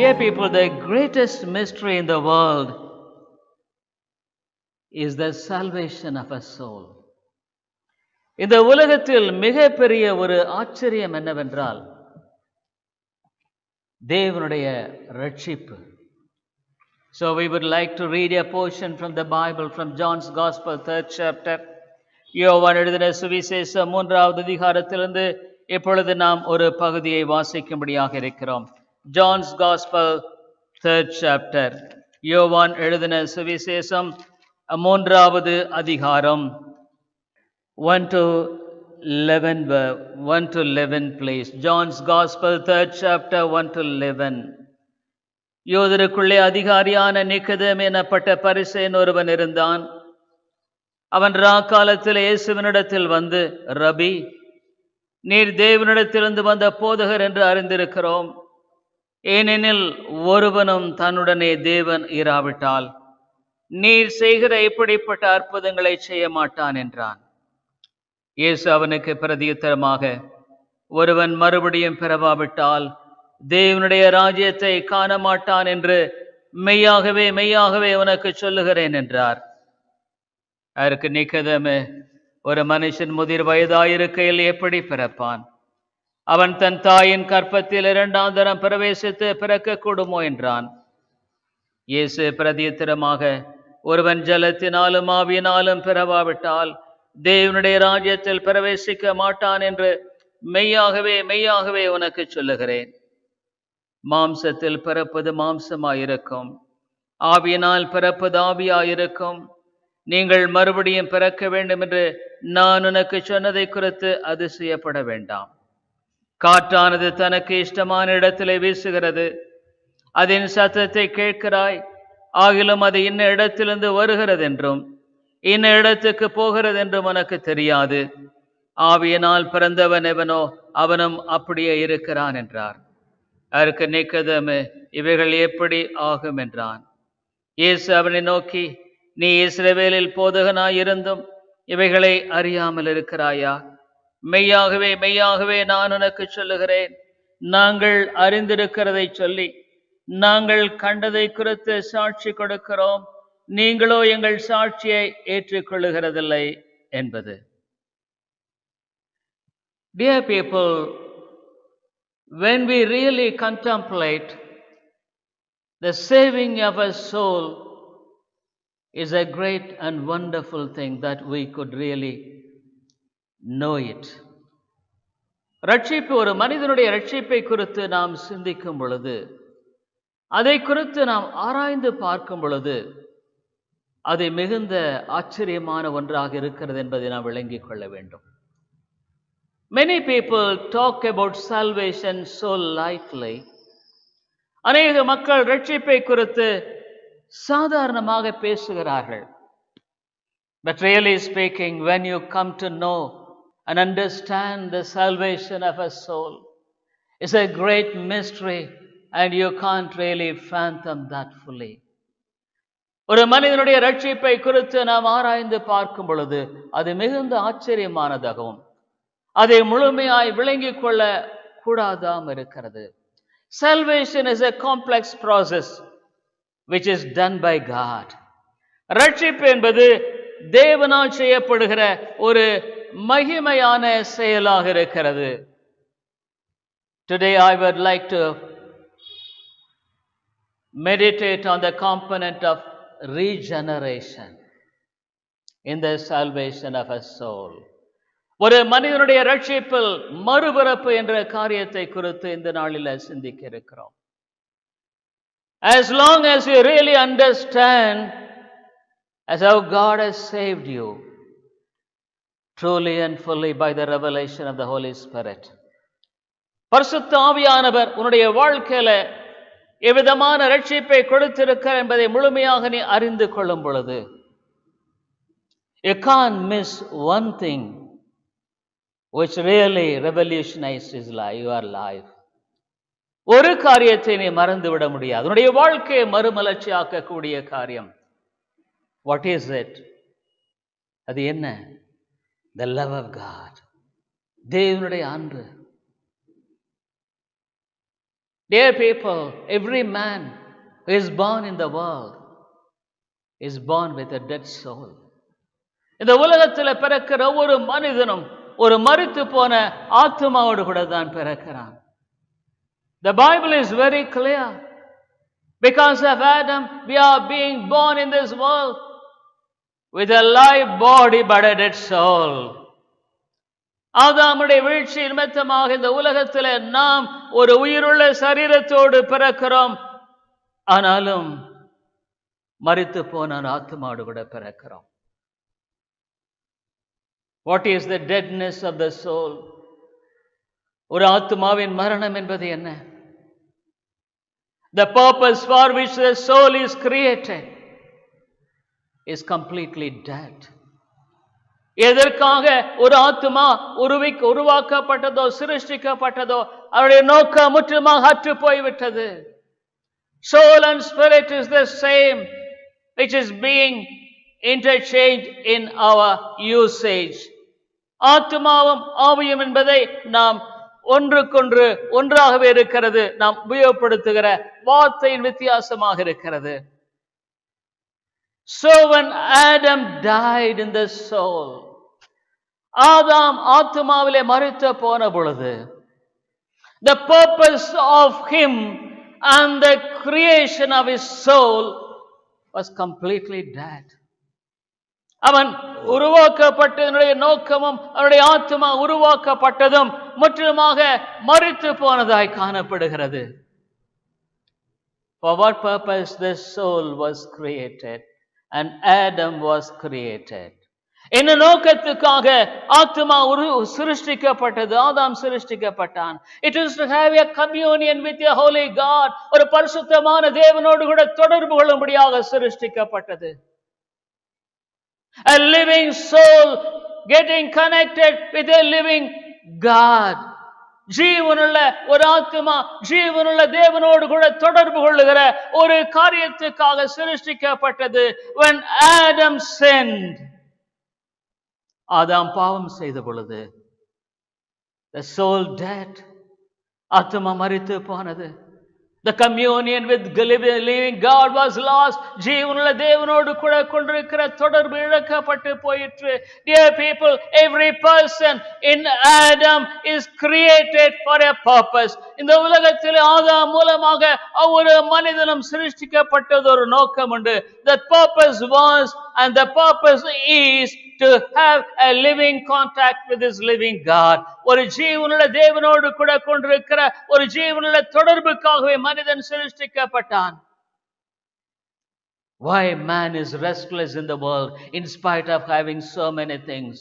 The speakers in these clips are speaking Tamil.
Dear people, the greatest mystery in the world is the salvation of a soul. இந்த உலகத்தில் மிகப்பெரிய ஒரு ஆச்சரியம் என்னவென்றால் தேவனுடைய ரட்சிப்பு. So we would like to read a portion from the Bible from John's Gospel, 3rd chapter. யோவான் எழுதின சுவிசேஷம் 3வது அதிகாரத்திலிருந்து இப்பொழுது நாம் ஒரு பகுதியை வாசிக்கும்படியாக இருக்கிறோம். John's Gospel, 3rd chapter. யோவான் எழுதின சுவிசேஷம் 3வது அதிகாரம் 1 to 11 please. John's Gospel, 3rd chapter, 1 to 11. யூதருக்குள்ளே அதிகாரியான நிக்கதேம் எனப்பட்ட பரிசேயன் ஒருவன் இருந்தான். அவன் ராக்காலத்தில் இயேசுவினிடத்தில் வந்து, ரபி, நீர் தேவனிடத்திலிருந்து வந்த போதகர் என்று அறிந்திருக்கிறோம். ஏனெனில் ஒருவனும் தன்னுடனே தேவன் இராவிட்டால் நீர் செய்கிற இப்படிப்பட்ட அற்புதங்களை செய்ய மாட்டான் என்றான். இயேசு அவனுக்கு பிரதியுத்தரமாக, ஒருவன் மறுபடியும் பிறவாவிட்டால் தேவனுடைய ராஜ்யத்தை காண மாட்டான் என்று மெய்யாகவே மெய்யாகவே உனக்கு சொல்லுகிறேன் என்றார். அதற்கு நிக்கதேமே, ஒரு மனுஷன் முதிர் வயதாயிருக்கையில் எப்படி பிறப்பான்? அவன் தன் தாயின் கற்பத்தில் 2ஆம் தரம் பிரவேசித்து பிறக்க கூடுமோ என்றான். இயேசு பிரதியுத்தரமாக, ஒருவன் ஜலத்தினாலும் ஆவியினாலும் பிறவாவிட்டால் தேவனுடைய ராஜ்யத்தில் பிரவேசிக்க மாட்டான் என்று மெய்யாகவே மெய்யாகவே உனக்கு சொல்லுகிறேன். மாம்சத்தில் பிறப்பது மாம்சமாயிருக்கும், ஆவியினால் பிறப்பது ஆவியாயிருக்கும். நீங்கள் மறுபடியும் பிறக்க வேண்டும் என்று நான் உனக்கு சொன்னதை குறித்து அதிசயப்பட வேண்டாம். காற்றானது தனக்கு இஷ்டமான இடத்திலே வீசுகிறது, அதன் சத்தத்தை கேட்கிறாய், ஆகிலும் அது இன்ன இடத்திலிருந்து வருகிறது என்றும் இன்ன இடத்துக்கு போகிறது என்றும் உனக்கு தெரியாது. ஆவியினால் பிறந்தவன் எவனோ அவனும் அப்படியே இருக்கிறான் என்றார். அதற்கு நிக்கதேமே, இவைகள் எப்படி ஆகும் என்றான். இயேசு அவனை நோக்கி, நீ இஸ்ரவேலில் போதகனாய் இருந்தும் இவைகளை அறியாமல் இருக்கிறாயா? மெய்யாகவே மெய்யாகவே நான் உனக்கு சொல்லுகிறேன், நாங்கள் அறிந்திருக்கிறதை சொல்லி நாங்கள் கண்டதை குறித்து சாட்சி கொடுக்கிறோம், நீங்களோ எங்கள் சாட்சியை ஏற்றுக்கொள்ளுகிறதில்லை என்பது. Dear people, when we really contemplate the saving of a soul is a great and wonderful thing that we could really know it. ரட்சிப்பு, ஒரு மனிதனுடைய ரட்சிப்பை குறித்து நாம் சிந்திக்கும் பொழுது, அதை குறித்து நாம் ஆராய்ந்து பார்க்கும் பொழுது அது மிகுந்த ஆச்சரியமான ஒன்றாக இருக்கிறது என்பதை நாம் விளங்கிக் கொள்ள வேண்டும். Many people talk about salvation so lightly. அநேக மக்கள் ரட்சிப்பை குறித்து சாதாரணமாக பேசுகிறார்கள். But really speaking, when you come to know and understand the salvation of a soul, it's a great mystery and you can't really fathom that fully. ஒரு மனிதனுடைய ரட்சிப்பை குறித்து நாம் ஆராய்ந்து பார்க்கும் பொழுது அது மிகுந்த ஆச்சரியமானதாகவும் அதை முழுமையாய் விளங்கிக் கொள்ள கூடாதாம் இருக்கிறது. Salvation is a complex process which is done by God. ரட்சிப்பு என்பது தேவனால் செய்யப்படுகிற ஒரு மகிமையான செயலாக இருக்கிறது. Today I would like to meditate on the component of regeneration in the salvation of a soul. ஒரு மனிதனுடைய ரட்சிப்பில் மறுபிறப்பு என்ற காரியத்தை குறித்து இந்த நாளில் சிந்திக்க இருக்கிறோம். As long as you really understand as how God has saved you truly and fully by the revelation of the Holy Spirit, பரிசுத்த ஆவியானவர் உன்னுடைய வாழ்க்கையில எவ்விதமான ரட்சிப்பை கொடுத்திருக்கிறார் என்பதை முழுமையாக நீ அறிந்து கொள்ளும் பொழுது, you can't miss one thing which really revolutionized your life. ஒரு காரியத்தை நீ மறந்து விட முடியாது, உன்னுடைய வாழ்க்கையை மறுமலர்ச்சி ஆக்கக்கூடிய காரியம். What is it? அது என்ன? The love of God. தேவனுடைய அன்பு. Dear people, every man who is born in the world is born with a dead soul. இந்த உலகத்தில் பிறக்கிற ஒவ்வொரு மனிதனும் ஒரு மரித்து போன ஆத்மாவோடு கூட தான் பிறக்கிறான். The Bible is very clear. Because of Adam, we are being born in this world with a live body but a dead soul. ஆதாமுடைய வீழ்ச்சி நிமித்தமாக இந்த உலகத்தில் நாம் ஒரு உயிருள்ள சரீரத்தோடு பிறக்கிறோம். ஆனாலும் மரித்து போன ஆத்மாவோடு கூட பிறக்கிறோம். What is the deadness of the soul? ஒரு ஆத்மாவின் மரணம் என்பது என்ன? The purpose for which the soul is created is completely dead. எதற்காக ஒரு ஆத்மா உருவாக்கப்பட்டதோ சிருஷ்டிக்கப்பட்டதோ அவருடைய நோக்கம் முற்றிலுமாக அற்று போய்விட்டது. Soul and spirit is the same, which is being interchanged in our usage. ஆத்மாவும் ஆவியும் என்பதை நாம் ஒன்றுக்கொன்று ஒன்றாகவே இருக்கிறது. நாம் உபயோகப்படுத்துகிற வார்த்தையின் வித்தியாசமாக இருக்கிறது. So when Adam died in the soul, ஆதாம் ஆத்மாவிலே மரித்து போன பொழுது, the purpose of him and the creation of his soul was completely dead. அவன் உருவாக்கப்பட்டதனுடைய நோக்கமும் அவனுடைய ஆத்மா உருவாக்கப்பட்டதும் முற்றிலுமாக மரித்து போனதாய் காணப்படுகிறது. For what purpose the soul was created and Adam was created? என்ன நோக்கத்துக்காக ஆத்மா சிருஷ்டிக்கப்பட்டது, ஆதாம் சிருஷ்டிக்கப்பட்டான்? It is to have a communion with a holy God. ஒரு பரிசுத்தமான தேவனோடு கூட தொடர்பு கொள்ளும்படியாக சிருஷ்டிக்கப்பட்டது. A living soul getting connected with a living God. ஜீவனுள்ள ஒரு ஆத்மா ஜீவனுள்ள தேவனோடு கூட தொடர்பு கொள்ளுகிற ஒரு காரியத்துக்காக சிருஷ்டிக்கப்பட்டது. When Adam sinned, ஆதாம் பாவம் செய்த பொழுது, the soul dead, ஆத்மா மரித்து போனது. The communion with living God was lost. ஜீவனுள்ள தேவனோடு கூட கொண்டிருக்கிற தொடர்பு இழக்கப்பட்டு போயிற்று. Dear people, every person in Adam is created for a purpose. இந்த உலகத்தில் ஆதாம் மூலமாக ஒவ்வொரு மனிதனும் சிருஷ்டிக்கப்பட்டது ஒரு நோக்கம் உண்டு. The purpose was and the purpose is to have a living contact with this living God. ஒரு ஜீவனுள்ள தேவனோடு கூட கொண்டிருக்கிற ஒரு ஜீவனுள்ள தொடர்புக்காகவே மனிதன் சிருஷ்டிக்கப்பட்டான். Why man is restless in the world in spite of having so many things?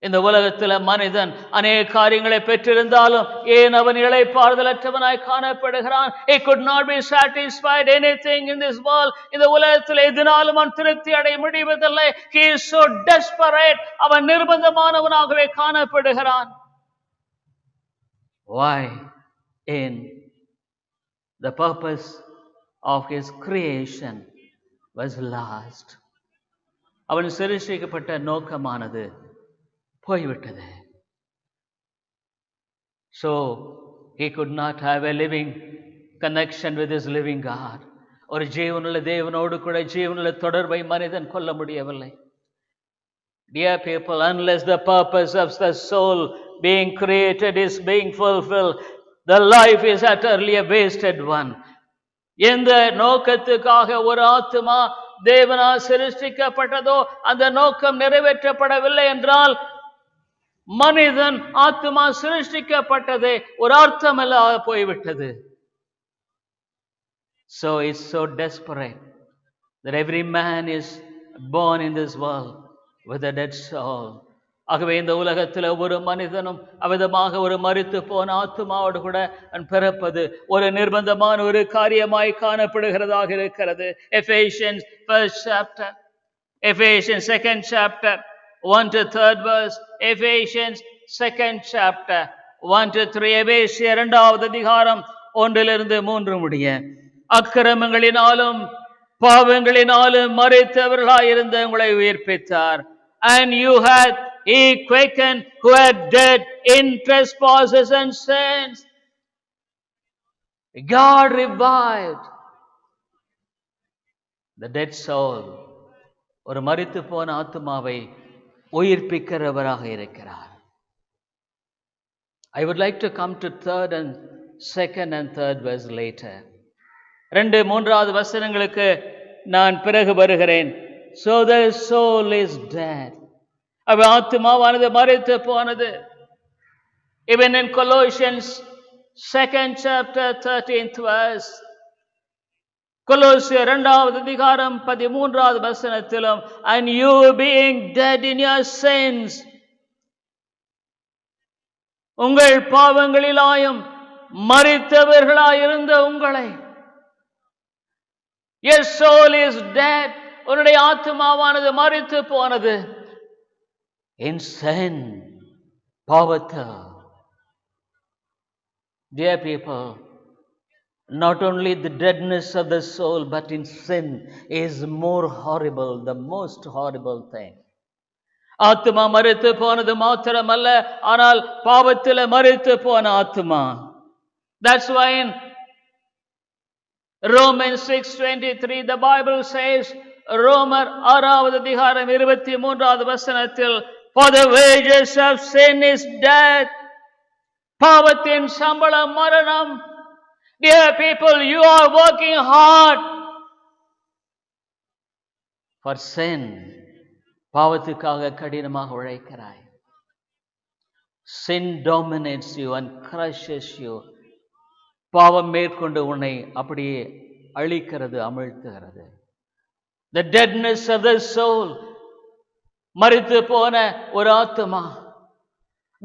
இந்த உலகத்தில் மனிதன் அநேக காரியங்களை பெற்றிருந்தாலும் ஏன் அவன் இளைப்பாறுதலற்றவனாய் காணப்படுகிறான்? He could not be satisfied anything in this world. இந்த உலகத்தில் எதனாலும் அவன் திருப்தி அடைய முடிவதில்லை. He is so desperate. அவன் நிர்பந்தமானவனாகவே காணப்படுகிறான். Why? In the purpose of his creation was lost. அவன் சிருஷ்டிக்கப்பட்ட நோக்கமானது போய்விட்டது. So he could not have a living connection with his living God. ஒரு ஜீவனுள்ள தேவனோடு கூட ஜீவனுள்ள தொடர்பை மனிதன் கொள்ள முடியவில்லை. Dear people, unless the purpose of the soul being created is being fulfilled, the life is utterly a wasted one. எந்த நோக்கத்துக்காக ஒரு ஆத்மா தேவனால் சிருஷ்டிக்கப்பட்டதோ அந்த நோக்கம் நிறைவேற்றப்படவில்லை என்றால் மனிதன் ஆத்மா சிருஷ்டிக்கப்பட்டதே ஒரு அர்த்தமில்லாத போய்விட்டது. So it's so desperate that every man is born in this world with a dead soul. ஆகவே இந்த உலகத்தில் ஒரு மனிதனும் அவிதமாக ஒரு மரித்து போன ஆத்மாவோடு கூட பிறப்பது ஒரு நிர்பந்தமான ஒரு காரியமாய் காணப்படுகிறதாக இருக்கிறது. Ephesians 1st chapter, Ephesians 2nd chapter 1 to 3rd verse, Ephesians 2nd chapter 1 to 3, எபேசியர் 2வது அதிகாரம் 1-3 முடிய. அக்கிரமங்களினாலும் பாவங்களினாலும் மரித்தவர்களாயிருந்த உங்களை உயிர்ப்பித்தார். And you had he quickened who had dead in trespasses and sins. God revived the dead soul. ஒரு மரித்து போன ஆத்துமாவை உயிர்ப்பிக்கிறவராக இருக்கிறார். I would like to come to second and third verse later. 2-3 வசனங்களுக்கு நான் பிறகு வருகிறேன். So the soul is dead. ஆத்துமாவானது மரித்து போனது. Even in Colossians 2nd chapter 13th verse, கொலோசியர் 2வது அதிகாரம் 13வது வசனத்திலும், and you being dead in your sins, உங்கள் பாவங்களிலாயும் மரித்தவர்களாயிருந்த உங்களை, your soul is dead, உன்னுடைய ஆத்துமாவானது மரித்து போனது, in sin, பாவத்தில். Dear people, not only the deadness of the soul, but in sin is more horrible, the most horrible thing. ஆத்துமா மரித்து போனது மாத்திரமல்ல, ஆனால் பாவத்தில் மரித்து போன ஆத்துமா. That's why in Romans 6:23 the Bible says, ரோமர் 6வது அதிகாரம் 23வது வசனத்தில், for the wages of sin is death, பாவத்தின் சம்பளம் மரணம். Dear people, you are working hard for sin. பாவத்துக்காக கடினமாக உழைக்கிறாய். Sin dominates you and crushes you. பாவம் மேற்கொண்டு உன்னை அப்படியே அழிக்கிறது, அமிழ்த்துகிறது. The deadness of the soul, மரித்து போன ஒரு ஆத்துமா.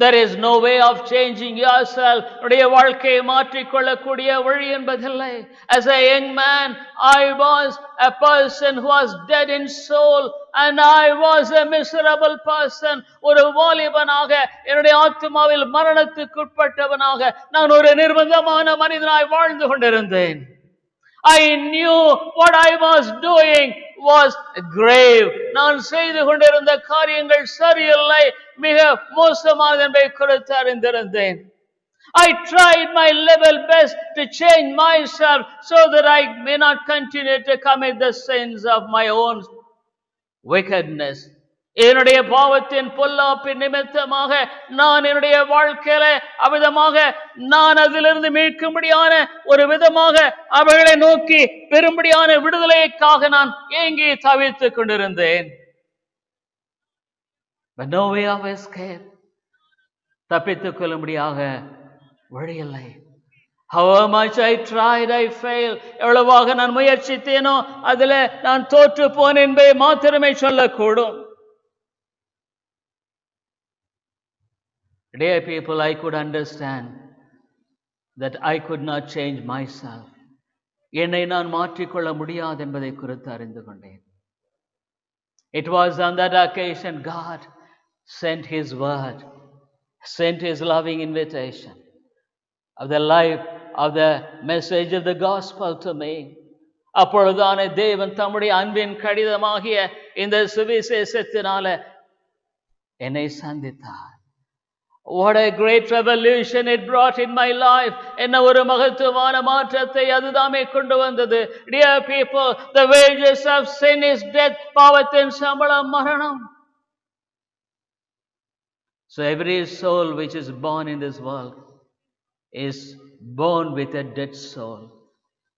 There is no way of changing yourself. உடைய வாழ்க்கையை மாற்றிக்கொள்ளக்கூடிய வழி என்பதில்லை. As a young man, I was a person who was dead in soul and I was a miserable person. ஒரு வாலிபனாக என்னுடைய ஆத்துமாவில் மரணத்துக்குட்பட்டவனாக நான் ஒரு நிர்பந்தமான மனிதனாய் வாழ்ந்து கொண்டிருந்தேன். I knew what I was doing was grave. நான் செய்து கொண்டிருந்த காரியங்கள் சரியில்லை, மிக மோசமானது என்பதை குறித்து அறிந்திருந்தேன். I tried my level best to change myself so that I may not continue to commit the sins of my own wickedness. என்னுடைய பாவத்தின் பொல்லாப்பின் நிமித்தமாக நான் என்னுடைய வாழ்க்கையில அவ்விதமாக நான் அதிலிருந்து மீட்கும்படியான ஒரு விதமாக அவர்களை நோக்கி பெரும்படியான விடுதலைக்காக நான் ஏங்கி தவித்துக் கொண்டிருந்தேன். But no way of escape. தப்பித்துக் கொள்ளும்படியாக வழியில்லை. However much I tried, I failed. எவ்வளவாக நான் முயற்சித்தேனோ அதில் நான் தோற்று போனேன் என்பதை மாத்திரமே சொல்லக்கூடும். Dear people, I could understand that I could not change myself. என்னை நான் மாற்றிக்கொள்ள முடியாது என்பதை குறித்து அறிந்து கொண்டேன். It was on that occasion God sent His word, sent His loving invitation of the life of the message of the gospel to me. அப்பொழுதான தேவன் தம்முடைய அன்பின் கடிதமாகிய இந்த சுவிசேஷத்தினால என்னை சந்தித்தார். What a great revolution it brought in my life. என்ன ஒரு மகத்துவமான மாற்றத்தை அதுதாமே கொண்டு வந்தது. Dear people, the wages of sin is death. பாவத்தின் சம்பளம் மரணம். So every soul which is born in this world is born with a dead soul.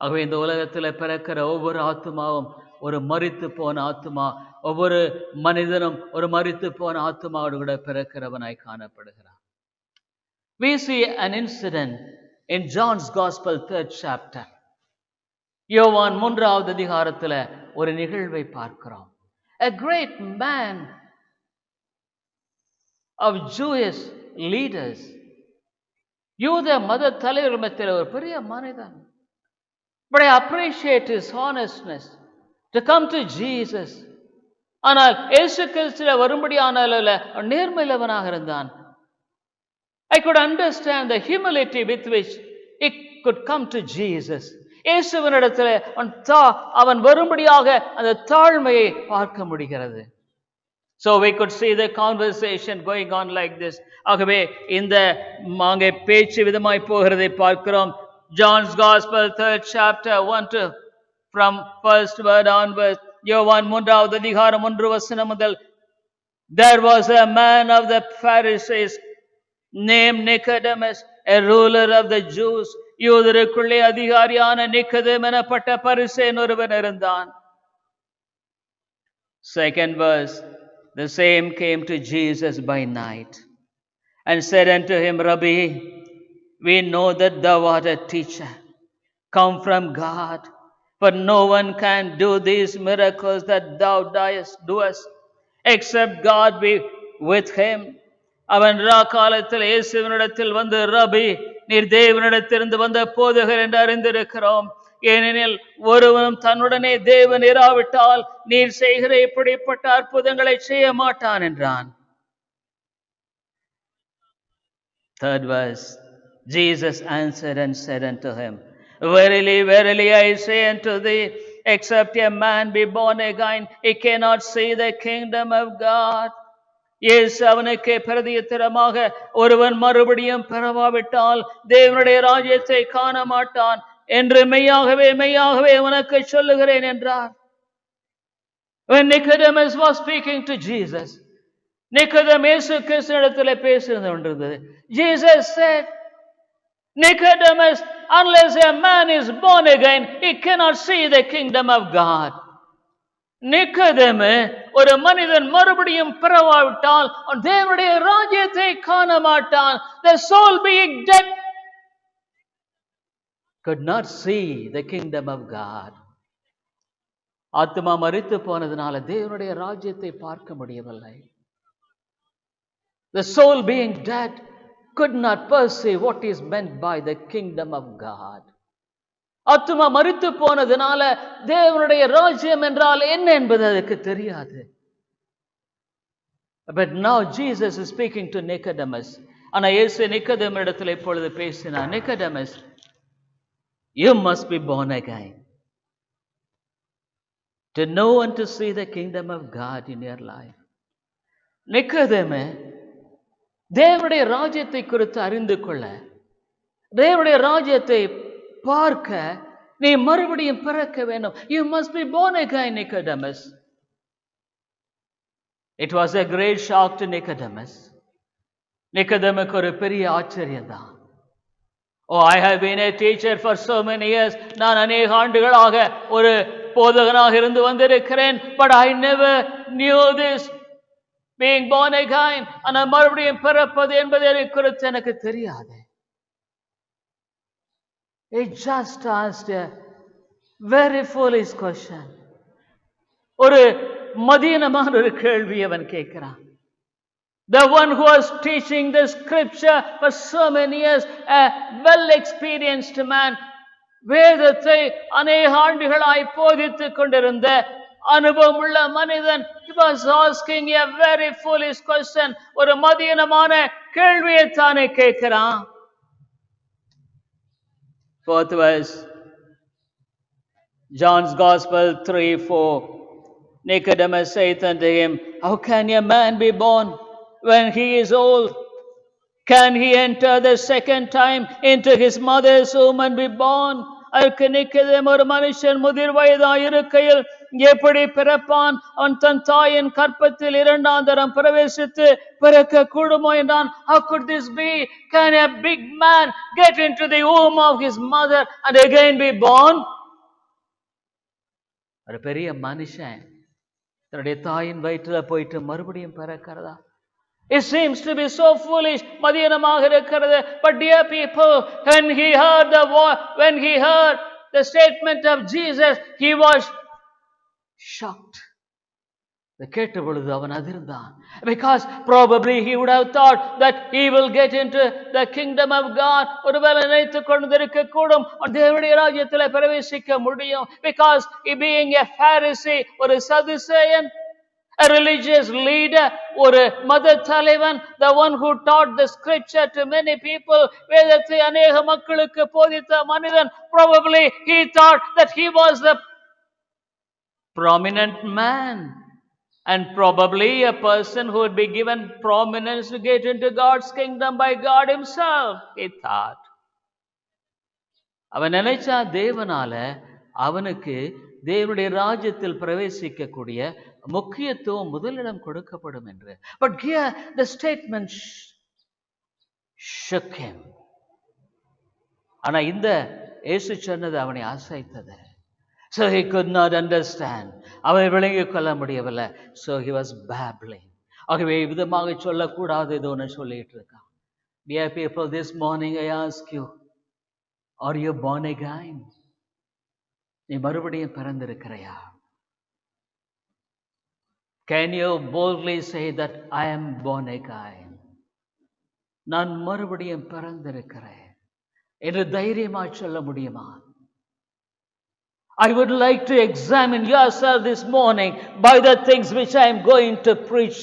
ஆகவே இந்த உலகத்தில் பிறக்கிற ஒவ்வொரு ஆத்துமாவும் ஒரு மரித்து போன ஆத்துமா. ஒவ்வொரு மனிதனும் ஒரு மரித்து போன ஆத்துமாவோடு கூட பிறக்கிறவனாய் காணப்படுகிறான். We see an incident in John's Gospel 3rd chapter. யோவான் 3வது அதிகாரத்தில் ஒரு நிகழ்வை பார்க்கிறோம். A great man of Jewish leaders, யூத மத தலைவர் மத்தியில் ஒரு பெரிய மனிதன். But I appreciate his honestness to come to Jesus. ஆனால் இயேசு கிறிஸ்துவிலே வரும்படியான நேர்மையுள்ளவனாக இருந்தான். I could understand the humility with which he could come to Jesus. இயேசுவினிடத்தில் அவன் வரும்படியாக அந்த தாழ்மையை பார்க்க முடிகிறது. So we could see the conversation going on like this. ஆகவே இந்த அங்கே பேச்சு விதமாய் போகிறதை பார்க்கிறோம். John's Gospel, 3rd chapter, 1 to from first word onwards. யோவான் 3வது அதிகாரம் 1 வசனம் முதல். There was a man of the Pharisees named Nicodemus, a ruler of the Jews. யூதருக்குள்ளே அதிகாரியான நிக்கோதேம் எனப்பட்ட பரிசேயன் ஒருவன் இருந்தான். Second verse, the same came to Jesus by night and said unto him, Rabbi, we know that thou art a teacher, come from God, for no one can do these miracles that thou doest, except God be with him. அவன் காலத்தில் இயேசுவினிடத்தில் வந்து, ரபி, நீர் தேவனிடத்திலிருந்து வந்த போதகர் என்று அறிந்திருக்கிறோம். ஏனெனில் ஒருவனும் தன்னுடனே தேவன் இராவிட்டால் நீர் செய்கிற இப்படிப்பட்ட அற்புதங்களை செய்ய மாட்டான் என்றான். Third verse, Jesus answered and said unto him, Verily, verily, I say unto thee, except a man be born again, he cannot see the kingdom of God. இயேசு அவனுக்கு பிரதியுத்தரமாக, ஒருவன் மறுபடியும் பிறவாவிட்டால் தேவனுடைய ராஜ்யத்தை காண மாட்டான் என்று மெய்யாகவே மெய்யாகவே உனக்கு சொல்லுகிறேன் என்றார். When Nicodemus was speaking to Jesus, Nicodemus இயேசு கிறிஸ்துவிடத்தில் பேசுகிறது. Jesus said, Nicodemus, unless a man is born again, he cannot see the kingdom of God. நிக்கோதேமே, ஒரு மனிதன் மறுபடியும் பிறவாவிட்டால் தேவனுடைய ராஜ்யத்தை காண மாட்டான். The soul being dead could not see the kingdom of God. ஆத்மா மரித்து போனதுனால தேவனுடைய ராஜ்யத்தை பார்க்க முடியவில்லை. The soul being dead could not perceive what is meant by the kingdom of God. ஆத்மா மரித்து போனதுனால தேவனுடைய ராஜ்யம் என்றால் என்ன என்பது அதுக்கு தெரியாது. But now Jesus is speaking to Nicodemus. ஆனா இயேசு நிக்கோதேமிடத்தில் இப்பொழுது பேசினார். Nicodemus, you must be born again to know and to see the kingdom of God in your life. நிக்கோதேமே, தேவனுடைய ராஜ்யத்தை குறித்து அறிந்து கொள்ள, தேவனுடைய ராஜ்யத்தை பார்க்க நீ மறுபடியும் பிறக்க வேண்டும். You must be born again, Nicodemus. It was a great shock to Nicodemus. நிக்கோதேமுக்கு ஒரு பெரிய ஆச்சரியம் தான். Oh, I have been a teacher for so many years. நான் அநேக ஆண்டுகளாக ஒரு போதகனாக இருந்து வந்திருக்கிறேன். But I never knew this being born again. ஆனால் மறுபடியும் பிறப்பது என்பதை குறித்து எனக்கு தெரியாது. He just asked a very foolish question. ஒரு மதீனமான ஒரு கேள்வி அவன் கேட்கிறான். The one who was teaching the scripture for so many years, a well-experienced man, வேதத்தை அநேக ஆண்டுகளாய் போதித்துக் கொண்டிருந்த அனுபவமுள்ள மனிதன், he was asking a very foolish question. ஒரு மதீனமான கேள்வியை தானே கேட்கிறான். Fourth verse, John's Gospel 3:4. Nicodemus saith unto him, How can a man be born when he is old? Can he enter the second time into his mother's womb and be born? அதற்கு நிக்கோதேம், ஒரு மனுஷன் முதிர் வயதாய் இருக்கையில் எப்படி பிறப்பான்? அவன் தன் தாயின் கற்பத்தில் இரண்டாம் தரம் பிரவேசித்து பிறக்க கூடுமோ என்றான். How could this be? Can a big man get into the womb of his mother and again be born? ஒரு பெரிய மனுஷன் தன்னுடைய தாயின் வயிற்றுல போயிட்டு மறுபடியும் பிறக்கிறதா? It seems to be so foolish. மதீனமாக இருக்கிறது. But dear people, when he heard the statement of Jesus, he was shocked. கேட்ட பொழுது அவன் அதிர்ந்தான். Because probably he would have thought that he will get into the kingdom of God. ஒருவேளை நினைத்துக் கொண்டிருக்க கூடும் தேவனுடைய ராஜ்யத்தில் பிரவேசிக்க முடியும். Because he being a Pharisee, ஒரு சதுசேயன், a religious leader, ஒரு மத தலைவன், the one who taught the scripture to many people, வேதத்தை அநேக மக்களுக்கு போதித்த மனிதன், probably he thought that he was the prominent man and probably a person who would be given prominence to get into God's kingdom by God himself, he thought. அவன் நினைச்சா தேவனால அவனுக்கு தேவனுடைய ராஜ்யத்தில் பிரவேசிக்கக்கூடிய முக்கியத்துவம் முதலிடம் கொடுக்கப்படும் என்று. But here the statement shook him. ஆனா இந்த இயேசு சொன்னது அவனை அசைத்தது. So he could not understand. அவனை விளங்கிக் கொள்ள முடியவில்லை. So he was babbling. ஆகவே விதமாக சொல்லக்கூடாது இது ஒன்று சொல்லிட்டு இருக்கான். Dear people, this morning I ask you, are you born again? நீ மறுபடியும் பிறந்திருக்கிறையா? Can you boldly say that I am born again? நான் மறுபடியும் பிறந்திருக்கிறேன் என்று தைரியமா சொல்ல முடியுமா? I would like to examine yourself this morning by the things which I am going to preach.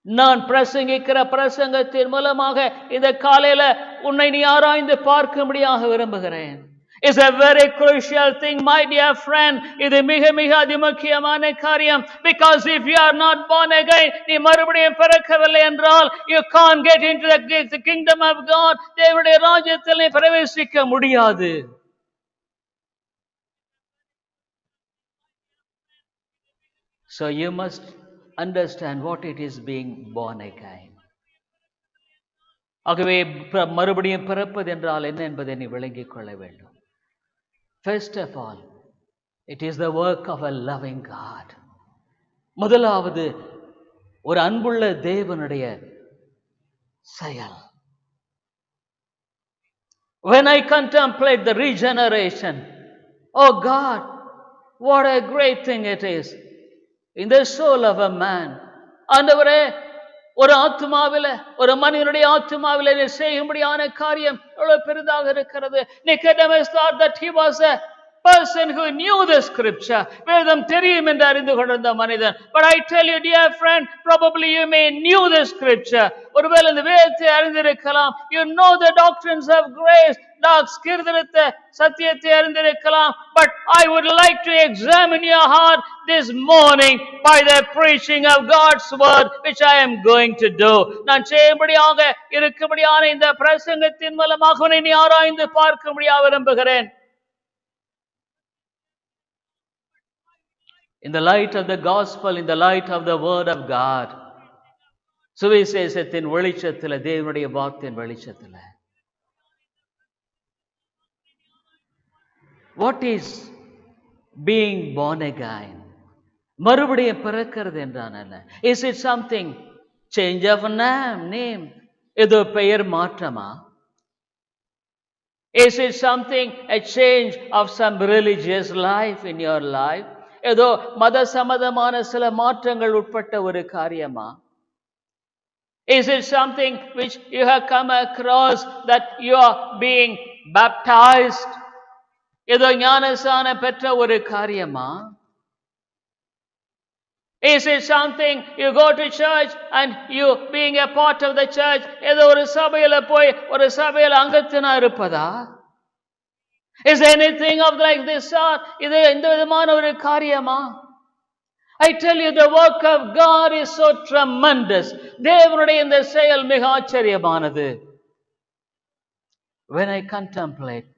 நான் பிரசங்கிக்கிற பிரசங்கத்தின் மூலமாக இந்த காலையில உன்னை நீ ஆராய்ந்து பார்க்கும்படியாக விரும்புகிறேன். It's a very crucial thing, my dear friend. இது மிக மிக அதிமுக்கியமான காரியம். Because if you are not born again, நீ மறுபடியும் பிறக்கவில்லை என்றால் you can't get into the kingdom of God. தேவனுடைய ராஜ்யத்தில் நீ பிரவேசிக்க முடியாது. So you must understand what it is being born again. ஆகவே மறுபடியும் பிறப்பது என்றால் என்ன என்பதை நீ விளங்கிக் கொள்ள வேண்டும். First of all, it is the work of a loving God. முதலாவது ஒரு அன்புள்ள தேவனுடைய செயல். When I contemplate the regeneration, oh God, what a great thing it is in the soul of a man. ஆண்டவரே, ஒரு ஆத்துமாவில, ஒரு மனிதனுடைய ஆத்துமாவில நீ செய்யும்படியான காரியம் எவ்வளவு பெரிதாக இருக்கிறது. Nicodemus thought that he was a person who knew the scripture. வேதம் தெரியும் என்று அறிந்து கொண்டிருந்த மனிதன். But I tell you, dear friend, probably you may knew the scripture. ஒருவேளை இந்த வேதத்தை அறிந்திருக்கலாம். You know the doctrines of grace. ஸ்கிர்தனத்தை சத்தியத்தை அறிந்திருக்கலாம். But I would like to examine your heart this morning by the preaching of God's word, which I am going to do. நான் செய்யும்படியாக இருக்கும்படியான இந்த பிரசங்கத்தின் மூலமாக உன்னை நீ ஆராய்ந்து பார்க்கும்படியாக விரும்புகிறேன். In the light of the gospel, in the light of the word of God, சுவிசேஷத்தின் வெளிச்சத்தில், தேவனுடைய வார்த்தையின் வெளிச்சத்தில், what is being born again? மறுபடியும் பிறக்கிறது என்றான் என்ன? Is it something change of name? ஏதோ பெயர் மாற்றமா? Is it something a change of some religious life in your life? ஏதோ மத சம்பந்தமான சில மாற்றங்கள் உட்பட்ட ஒரு காரியமா? Is it something which you have come across that you are being baptized? ஏதோ ஞானஸ்நானம் பெற்ற ஒரு காரியமா? Is it something you go to church and you being a part of the church, ஏதோ ஒரு சபையில போய் ஒரு சபையில அங்கத்தினா இருப்பதா? Is anything of like this sort? இது இந்த விதமான ஒரு காரியமா? I tell you, the work of God is so tremendous. தேவனுடைய இந்த செயல் மிக ஆச்சரியமானது. When I contemplate,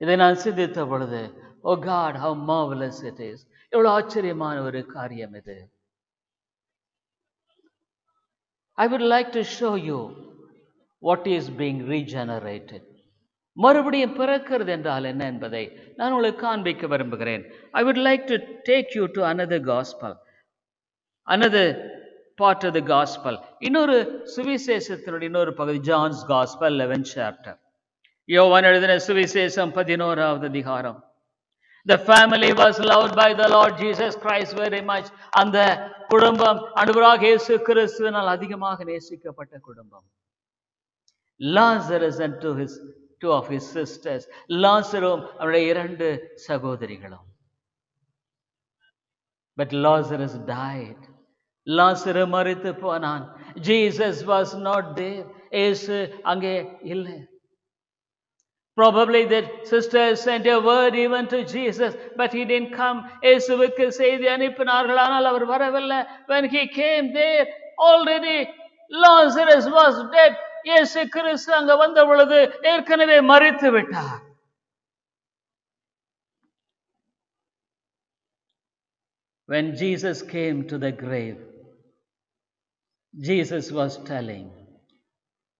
இதை நான் சிந்தித்த பொழுது, oh God, how marvelous it is. எவ்வளவு ஆச்சரியமான ஒரு காரியம் இது. I would like to show you what is being regenerated. மறுபடியும் பிறக்கிறது என்றால் என்ன என்பதை நான் உங்களுக்கு காண்பிக்க விரும்புகிறேன். I would like to take you to another gospel, another part of the gospel. இன்னொரு சுவிசேஷத்தினுடைய இன்னொரு பகுதி, John's Gospel 11th chapter. யோவான் எழுதின சுவிசேஷம் 11வது அதிகாரம். The family was loved by the Lord Jesus Christ very much. அந்த குடும்பம் ஆண்டவராகிய இயேசு கிறிஸ்துவினால் அதிகமாக நேசிக்கப்பட்ட குடும்பம். Lazarus and two of his sisters. லாசரும் அவருடைய 2 சகோதரிகளும். But Lazarus died. லாசரு மரித்து போனான். Jesus was not there. இயேசு அங்கே இல்லை. Probably that sisters sent a word even to Jesus, but he didn't come. இயேசுவுக்கு செய்தி அனுப்பினார்கள், ஆனால் அவர் வரவில்லை. When he came there, already Lazarus was dead. இயேசு கிறிஸ்து அங்க வந்த பொழுது ஏற்கனவே மரித்து விட்டார். When Jesus came to the grave, Jesus was telling,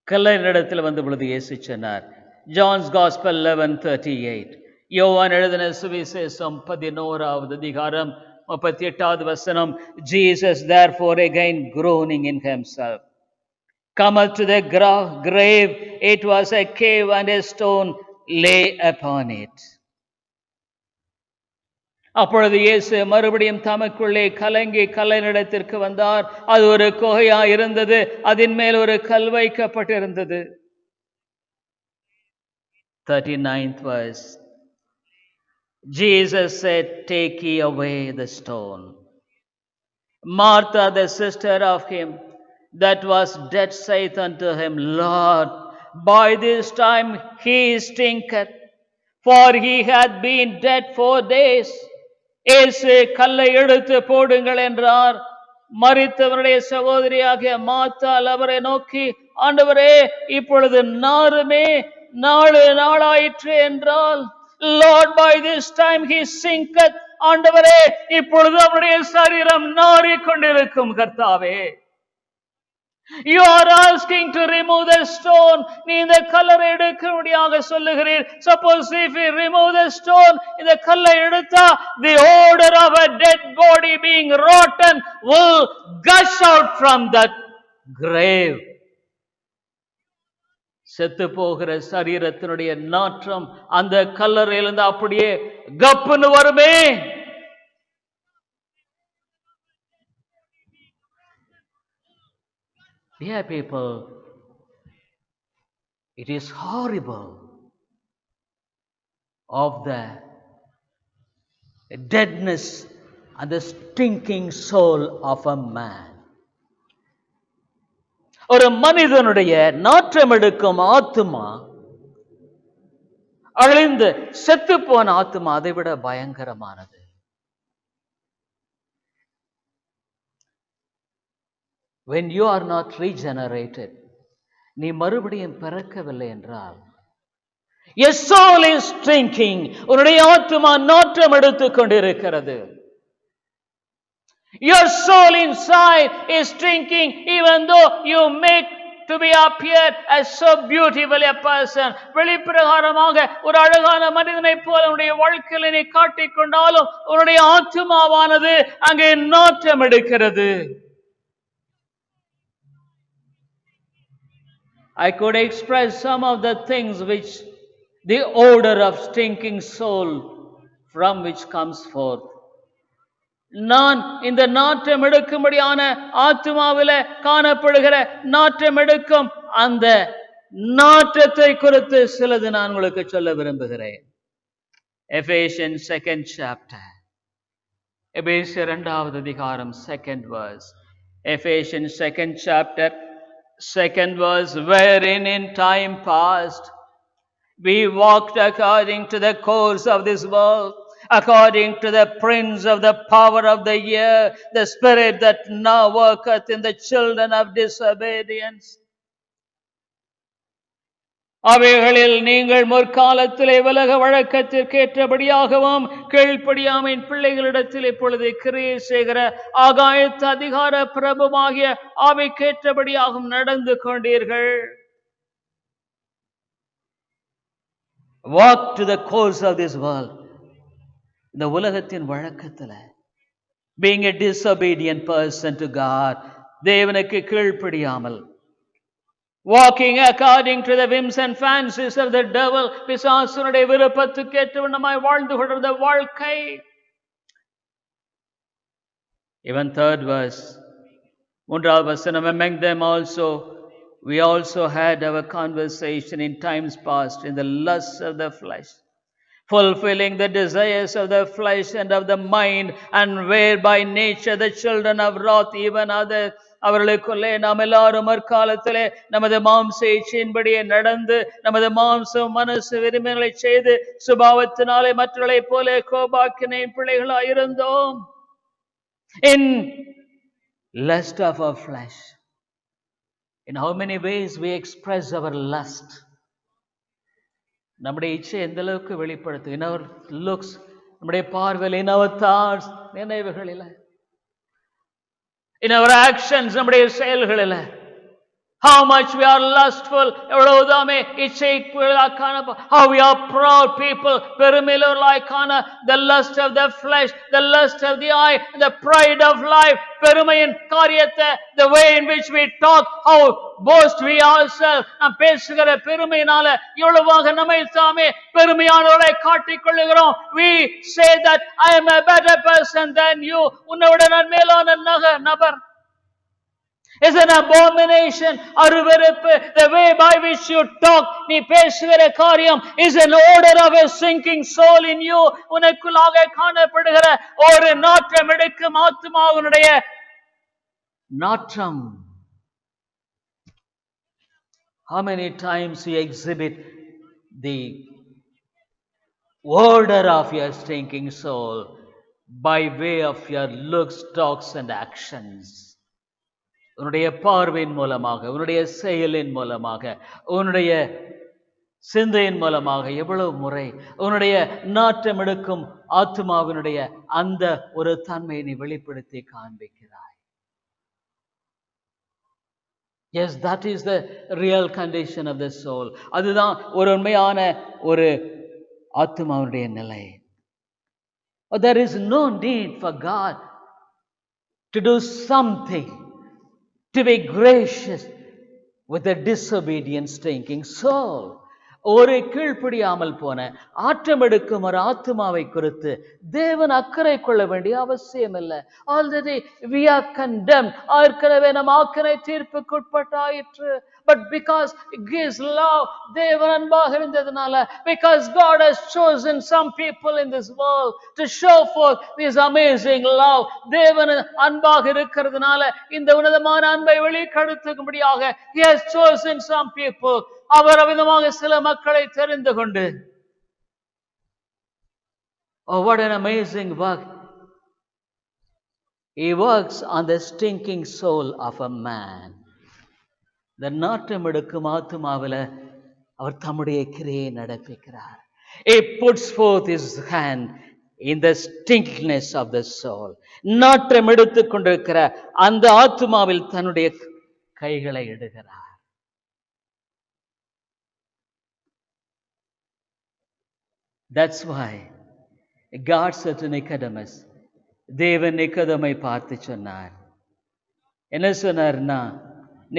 கல்லறையிடத்தில் வந்த பொழுது இயேசு சொன்னார். John's Gospel 11:38. யோவான் எழுதின சுவிசேஷம் 11வது அதிகாரம் 38வது வசனம். Jesus therefore again groaning in himself cometh to the grave. It was a cave, and a stone lay upon it. அப்பொழுது இயேசு மறுபடியும் தமக்குள்ளே கலங்கி கல்லறையிடத்திற்கு வந்தார். அது ஒரு குகையா இருந்தது. அதன் மேல் ஒரு கல் வைக்கப்பட்டிருந்தது. 39th verse. Jesus said, take ye away the stone. Martha, the sister of him that was dead, saith unto him, Lord, by this time he stinketh, for he hath been dead 4 days. இயேசு கல்லை எடுத்து போடுங்கள் என்றார். மரித்தவருடைய சகோதரியாகிய மாத்தாள் அவரை நோக்கி, ஆண்டவரே, இப்பொழுது நாருமே 4 நாளாயிற்று என்றால். Lord, by this time he sinketh. ஆண்டவரே, இப்பொழுது அவருடைய சரீரம் நாறிக்கொண்டிருக்கும். கர்த்தாவே, you are asking to remove the stone. நீ இந்த கல்லறை எடுக்கும்படியாக சொல்லுகிறீர். Suppose if we remove the stone, இந்த கல்லை எடுத்தா, the odor of a dead body being rotten will gush out from that grave. செத்து போகிற சரீரத்தினுடைய நாற்றம் அந்த கல்லறையிலிருந்து அப்படியே கப்புன்னு வருமே. Dear people, it is horrible of the deadness and the stinking soul of a man. ஒரு மனிதனுடைய நாற்றம் எடுக்கும் ஆத்துமா, அழிந்து செத்து போன ஆத்துமா அதை விட பயங்கரமானது. When you are not regenerated, நீ மறுபடியும் பிறக்கவில்லை என்றால், your soul is stinking. உன்னுடைய ஆத்துமா நாற்றம் எடுத்துக் கொண்டிருக்கிறது. Your soul inside is stinking, even though you make to be appeared as so beautiful a person. வெளிப்பிரகாரமாக ஒரு அழகான மனிதனை போல உன்னுடைய வாழ்க்கையில் நீ காட்டிக்கொண்டாலும் உன்னுடைய ஆத்துமாவானது அங்கே நாற்றம் எடுக்கிறது. I could express some of the things which the odor of stinking soul from which comes forth. நான் இந்த நாற்றம் எடுக்கும்படியான ஆத்துமாவில காணப்படுகிற நாற்றம் எடுக்கும் அந்த நாற்றத்தை குறித்து சிலது நான் உங்களுக்கு சொல்ல விரும்புகிறேன். Ephesians 2nd chapter. எபேசியர் 2வது அதிகாரம் 2nd verse. Ephesians 2nd chapter 2nd verse. Wherein in time past we walked according to the course of this world, according to the prince of the power of the air, the spirit that now worketh in the children of disobedience. அவைகளில் நீங்கள் முற்காலத்திலே உலக வழக்கத்திற்கேற்றபடியாகவும் கீழ்ப்படியாமையின் பிள்ளைகளிடத்தில் இப்பொழுது கிரியை செய்கிற ஆகாயத்து அதிகார பிரபுவாகிய ஆவிக்கேற்றபடியாகவும் நடந்து கொண்டீர்கள். Walk to the course of this world. இந்த உலகத்தின் வழக்கத்துல, being a disobedient person to God, தேவனுக்கு கீழ்ப்படியாமல், walking according to the whims and fancies of the devil, பிசாசுனுடைய விருப்பத்துக்கு ஏற்றவண்ணமாய் வாழ்ந்து கொண்டிருந்த வாழ்க்கை. Even 3rd verse, 3வது வசனம். Among them also we also had our conversation in times past in the lusts of the flesh, fulfilling the desires of the flesh and of the mind, and were by nature the children of wrath, even others. அவர்களுக்குள்ளே நாம் எல்லாரும் முற்காலத்திலே நமது மாம்ச இச்சையின்படியே நடந்து நமது மாம்சம் மனசு விரும்பிகளை செய்து சுபாவத்தினாலே மற்றவர்களை போல கோபாக்கினை பிள்ளைகளாய் இருந்தோம். In lust of our flesh, In how many ways we express our lust. நம்முடைய இச்சை எந்த அளவுக்கு வெளிப்படுத்து. In our looks, நம்முடைய பார்வையில், in our thoughts, நினைவுகளில், in our actions, நம்முடைய செயல்களில், how much we are lustful, எவ்வளவுதாமே இச்சைக்குள்ளாக்கான, how we are proud people, பெருமையுள்ளவர்களாய்க்கான, the lust of the flesh, the lust of the eye, the pride of life, பெருமையின் காரியத்தை, the way in which we talk, how boast we ourselves, நாம் பேசுகிற பெருமையினால எவ்வளவாக நம்மை தாமே பெருமையானவர்களை காட்டிக் கொள்ளுகிறோம். We say that I am a better person than you, உன்னை விட நான் மேலான நபர். Is an abomination, அருவருப்பு. The way by which you talk, நீ பேசுகிற காரியம், is an odor of a sinking soul in you. உனக்குள்ளாக காணப்படுகிற ஒரு நாற்றம் எடுக்கும் ஆத்துமாவினுடைய நாற்றம். How many times you exhibit the odor of your stinking soul by way of your looks, talks and actions. உன்னுடைய பார்வையின் மூலமாக, உன்னுடைய செயலின் மூலமாக, உன்னுடைய சிந்தையின் மூலமாக எவ்வளவு முறை உன்னுடைய நாற்றம் எடுக்கும் ஆத்துமாவினுடைய அந்த ஒரு தன்மையை நீ வெளிப்படுத்தி காண்பிக்கிறாய். Yes, that is the real condition of the soul. அதுதான் ஒரு உண்மையான ஒரு ஆத்துமாவுடைய நிலை. There is no need for God to do something to be gracious with a disobedient, stinking soul. ஒரு கீழ்ப்படியாமல் போன ஆற்றம் எடுக்கும் ஒரு ஆத்துமாவை குறித்து தேவன் அக்கறை கொள்ள வேண்டிய அவசியம் இல்லை. Already we are condemned. ஏற்கனவே நம் ஆக்கினை தீர்ப்புக்குட்பட்டாயிற்று. But because His love, தேவன் அன்பாக இருந்ததுனால, because God has chosen some people in this world to show forth this amazing love, தேவன் அன்பாக இருக்கிறதுனால இந்த உன்னதமான அன்பை வெளிப்படுத்தும்படியாக He has chosen some people. அவர் அவ்விதமாக சில மக்களை தெரிந்து கொண்டு, oh, what an amazing work. He works on the stinking soul of a man. இந்த நாற்றம் எடுக்கும் ஆத்துமாவில அவர் தம்முடைய கிரியை நடப்பிக்கிறார். He puts forth His hand in the stinkiness of the soul. நாற்றம் எடுத்துக் கொண்டிருக்கிற அந்த ஆத்துமாவில் தன்னுடைய கைகளை இடுகிறார். That's why God said to Nicodemus, தேவன் நிக்கோதேமை பார்த்து சொன்னார். என்ன சொன்னார்னா,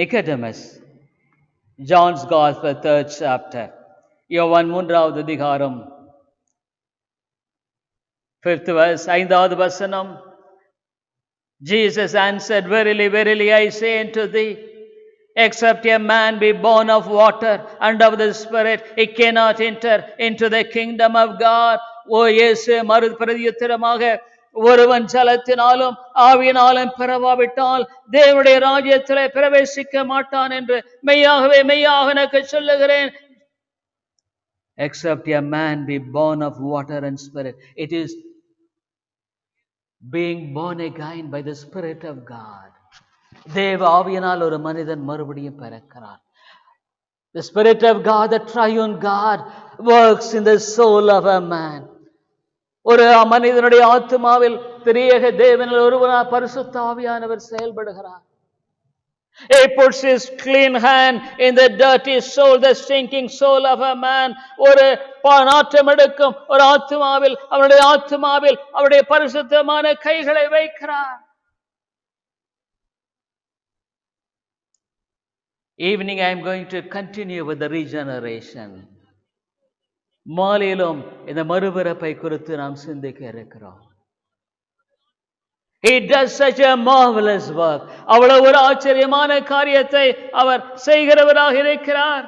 Nicodemus, John's Gospel, 3rd chapter, யோவான் 3வது அதிகாரம் 5th verse, 5வது வசனம். Jesus answered, verily, verily, I say unto thee, except a man be born of water and of the Spirit, he cannot enter into the kingdom of God. ஓ இயேசு மறுபிரதியுத்தரமாக, ஒருவன் ஜலத்தினாலும் ஆவியினாலும் பிறவாவிட்டால் தேவனுடைய ராஜ்யத்திலே பிரவேசிக்க மாட்டான் என்று மெய்யாகவே மெய்யாக எனக்கு சொல்லுகிறேன். Except a man be born of water and Spirit. It is being born again by the Spirit of God. தேவ ஆவியினால் ஒரு மனிதன் மறுபடியும் பிறக்கிறான். The Spirit of God, the triune God, works in the soul of a man. ஒரு மனிதனுடைய ஆத்துமாவில் திரியேக தேவனில் ஒருவனான பரிசுத்த ஆவியானவர் செயல்படுகிறார். He puts His clean hand in the dirty soul, the stinking soul of a man. ஒரு நாற்றம் எடுக்கும் ஒரு ஆத்துமாவில் அவருடைய பரிசுத்தமான கைகளை வைக்கிறார். Evening I am going to continue with the regeneration. மாலையிலும் இந்த மறுபிறப்பை குறித்து நாம் சிந்திக்க இருக்கிறோம். He does such a marvelous work. அவ்வளவு ஒரு ஆச்சரியமான காரியத்தை அவர் செய்கிறவராக இருக்கிறார்.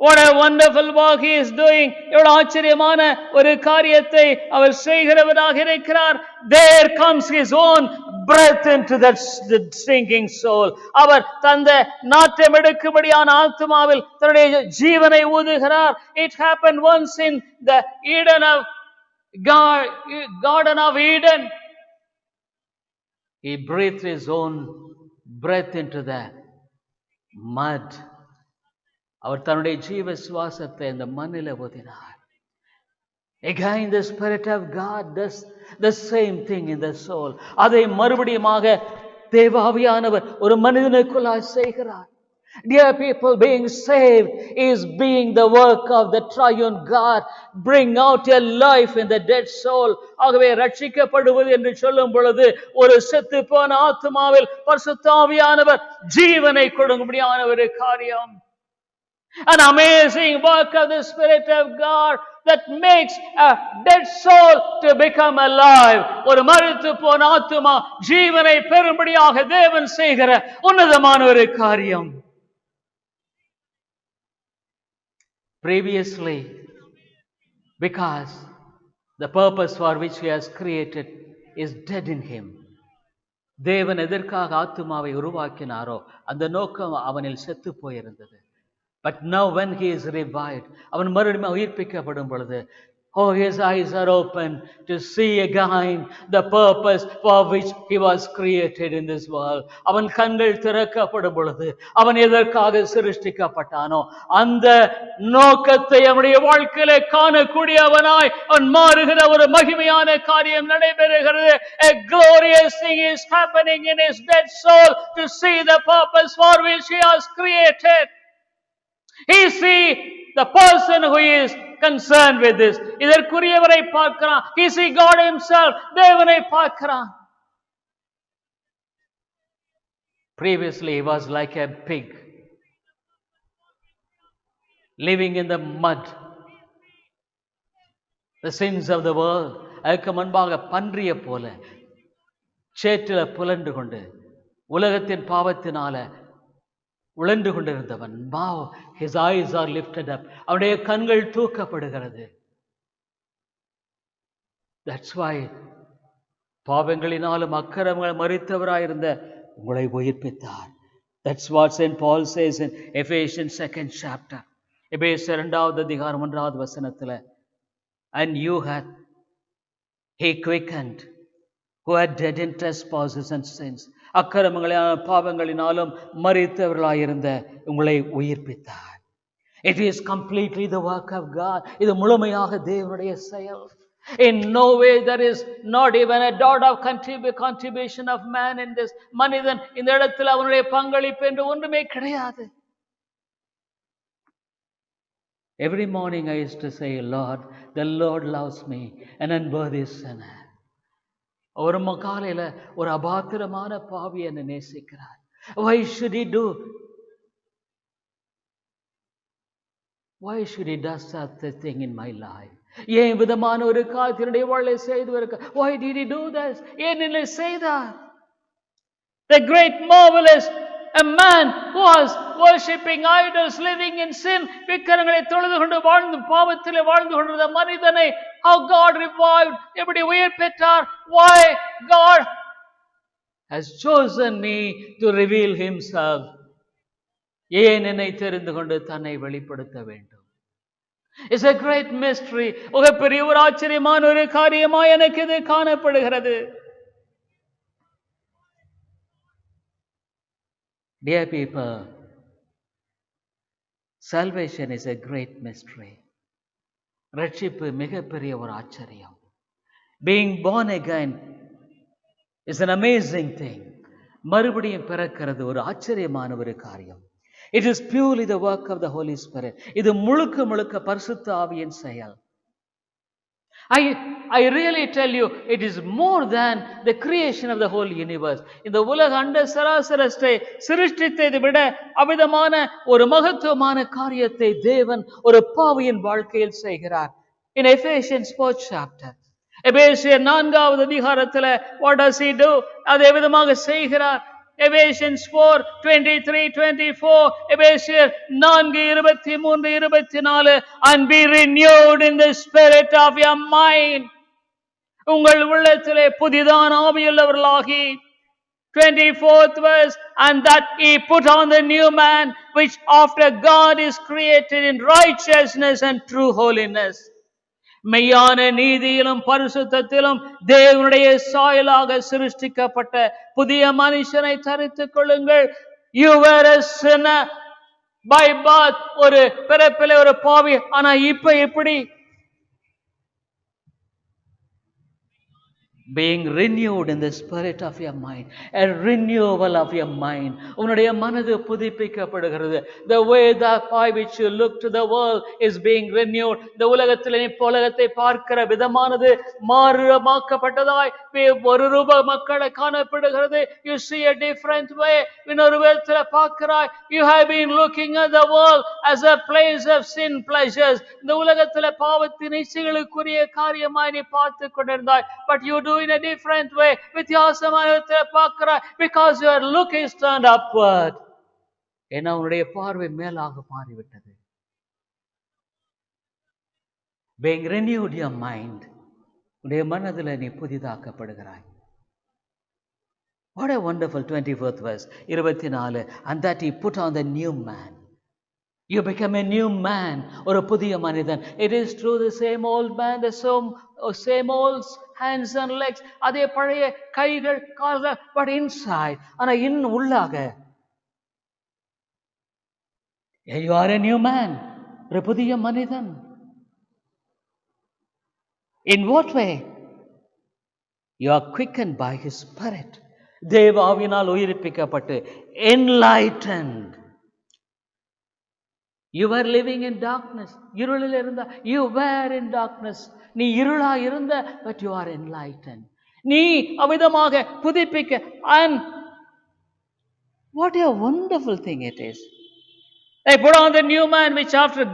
What a wonderful work He is doing. எவ்வளவு ஆச்சரியமான ஒரு காரியத்தை அவர் செய்கிறவராக இருக்கிறார். There comes His own breath into that stinking soul. அவர் தந்த நாற்றம் எடுக்கும்படியான ஆத்துமாவில் தன்னுடைய ஜீவனை ஊதுகிறார். It happened once in the Garden of Eden. He breathed His own breath into the mud. அவர் தன்னுடைய ஜீவ சுவாசத்தை அந்த மண்ணில ஊதினார். Again, the Spirit of God does the same thing in the soul. அதை மறுபடியுமாக தேவாவியானவர் ஒரு மனிதனுக்குள்ளாய் செய்கிறார். Dear people, being saved is being the work of the triune God. Bring out your life in the dead soul. ஆகவே ரட்சிக்கப்படுவது என்று சொல்லும் பொழுது ஒரு செத்து போன ஆத்மாவில் பரிசுத்த ஆவியானவர் ஜீவனை கொடுக்கும்படியான ஒரு காரியம். An amazing work of the Spirit of God that makes a dead soul to become alive. ஒரு மரித்து போன ஆத்துமா ஜீவனை பெறும்படியாக தேவன் செய்கிற உன்னதமான ஒரு காரியம். Previously, because the purpose for which he has created is dead in him. தேவன் எதற்காக ஆத்துமாவை உருவாக்கினாரோ அந்த நோக்கம் அவனில் செத்து போயிருந்தது. But now when he is revived, அவன் மறுபடியும் உயிர்ப்பிக்கப்படும் பொழுது, oh, his eyes are open to see again the purpose for which he was created in this world. அவன் கண்கள் திறக்கப்படும் பொழுது அவன் எதற்காக சிருஷ்டிக்கப்பட்டானோ அந்த நோக்கத்தை அவனுடைய வாழ்க்கையிலே காணக்கூடியவனாய் அவன் மாறுகிற ஒரு மகிமையான காரியம் நடைபெறுகிறது. A glorious thing is happening in his dead soul to see the purpose for which he was created. He see the person who is concerned with this. இதற்குரியவரை பார்க்கிறான். He see God himself. தேவனை பார்க்கிறான். Previously he was like a pig living in the mud. The sins of the world. அதுக்கு முன்பாக பன்றியை போல சேற்றில புலண்டு கொண்டு உலகத்தின் பாவத்தினால உழன்று கொண்டிருந்தவன். Now his eyes are lifted up. அவனுடைய கண்கள் தூக்கப்படுகிறது. That's why பாவங்களினாலும் அக்கிரமங்கள் மரித்தவராயிருந்த உங்களை உயிர்ப்பித்தார். That's what St. Paul says in Ephesians 2nd chapter. எபேசியர் 2வது அதிகாரம் 1வது வசனத்துல, and you had he quickened who had dead in trespasses and sins. அக்கிரமங்களாலும் பாவங்களினாலும் மரித்தவர்களாயிருந்த உங்களை உயிர்ப்பித்தார். It is completely the work of God. இது முழுமையாக தேவனுடைய செயல். In no way there is not even a dot of contribution of man in this. மனிதன் இந்த இடத்தில் அவனுடைய பங்களிப்பு என்று ஒன்றுமே கிடையாது. Every morning I used to say, Lord, the Lord loves me, an unworthy sinner. ஒரு காலையில ஒரு அபாத்திரமான பாவி என்னை நேசிக்கிறார். Why should he do? Why should he do such a thing in my life? ஏன் விதமான ஒரு காரியத்தை வாழ்க்கை செய்து வருக? Why did he do this? ஏன் என்னை செய்தார்? The great marvelous a man who was worshipping idols, living in sin, விக்கிரங்களை தொழுது கொண்டு வாழ்ந்து பாவத்திலே வாழ்ந்து கொண்டிருந்த மனிதனை how God revived, எப்படி உயிர் பெற்றார்? Why God has chosen me to reveal himself. ஏன் என்னை தெரிந்து கொண்டு தன்னை வெளிப்படுத்த வேண்டும்? It's a great mystery. ஒரு பெரிய ஒரு ஆச்சரியமான ஒரு காரியமாய் எனக்கு இது காணப்படுகிறது. Dear people, salvation is a great mystery. ரட்சிப்பு மிகப்பெரிய ஒரு ஆச்சரியம். Being born again is an amazing thing. மறுபடியும் பிறக்கிறது ஒரு ஆச்சரியமான ஒரு காரியம். It is purely the work of the Holy Spirit. இது முழுக்க முழுக்க பரிசுத்த ஆவியின் செயல். I really tell you, it is more than the creation of the whole universe. இந்த உலக அண்ட சராசரத்தை சிருஷ்டித்ததை விட அவிதமான ஒரு மகத்துவமான காரியத்தை தேவன் ஒரு பாவியின் வாழ்க்கையில் செய்கிறார். In Ephesians 4th chapter, எபேசியர் 4வது அதிகாரத்துல what does he do? அதே விதமாக செய்கிறார். Ephesians 4:23-24, எபேசியர் 4:23-24, and be renewed in the spirit of your mind. உங்கள் உள்ளத்திலே புதிதான ஆவியுள்ளவர்களாகி. 24th verse, and that ye put on the new man, which after God is created in righteousness and true holiness. மெய்யான நீதியிலும் பரிசுத்தத்திலும் தேவனுடைய சாயலாக சிருஷ்டிக்கப்பட்ட புதிய மனுஷனை தரித்துக் கொள்ளுங்கள். You were a sinner by birth. ஒரு பிறப்பிலே ஒரு பாவி. ஆனா இப்ப எப்படி? Being renewed in the spirit of your mind. A renewal of your mind. உன்னுடைய மனது புதுப்பிக்கப்படுகிறது. The way that by which you look to the world is being renewed. இந்த உலகத்தில் நீ உலகத்தை பார்க்கிற விதமானது மாறுமாக்கப்பட்டதாய் ஒரு ரூப மக்களை காணப்படுகிறது. You see a different way. இன்னொரு விதத்தில் பார்க்கிறாய். You have been looking at the world as a place of sin pleasures. இந்த உலகத்தில் பாவத்தின் இச்சைகளுக்குரிய காரியமாய் நீ பார்த்து கொண்டிருந்தாய். But you do in a different way. வித்தியாசமான பார்க்கிறாய். Because your look is turned upward. ஏன்னா உன்னுடைய பார்வை மேலாக மாறிவிட்டது. Being renewed your mind. உன்னுடைய மனதில் நீ புதிதாக்கப்படுகிறாய். What a wonderful 24th verse. 24. And that he put on the new man. You become a new man. ஒரு புதிய மனிதன். It is true the same old man, the same old hands and legs. அதே பழைய கைகள் கால்கள். But inside, ஆனா உள்ளாக you are a new man. ஒரு புதிய மனிதன். In what way? You are quickened by his spirit. தேவாவினால் உயிர்ப்பிக்கப்பட்டு enlightened. You were living in darkness. இருளில் இருந்த. You were in darkness. நீ இருளா இருந்த. But you are enlightened. நீ அவிதமாக புதுப்பிக்க. And what a wonderful thing it is. They put on the new man which after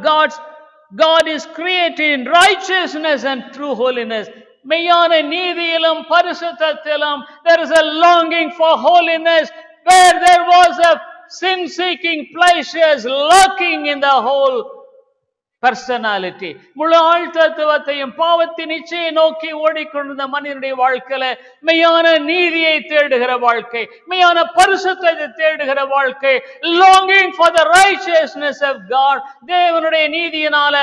God is created in righteousness and true holiness. மெய்யான நீதியிலும் பரிசுத்தத்திலும் there is a longing for holiness where there was a sin-seeking pleasures lurking in the whole personality. முழு ஆழ்த்தத்துவத்தையும் பாவத்தின் இச்சையை நோக்கி ஓடிக்கொண்டிருந்த மனிதனுடைய வாழ்க்கையில மெய்யான நீதியை தேடுகிற வாழ்க்கை, மெய்யான பரிசுத்தத்தை தேடுகிற வாழ்க்கை, longing for the righteousness of God. தேவனுடைய நீதியினால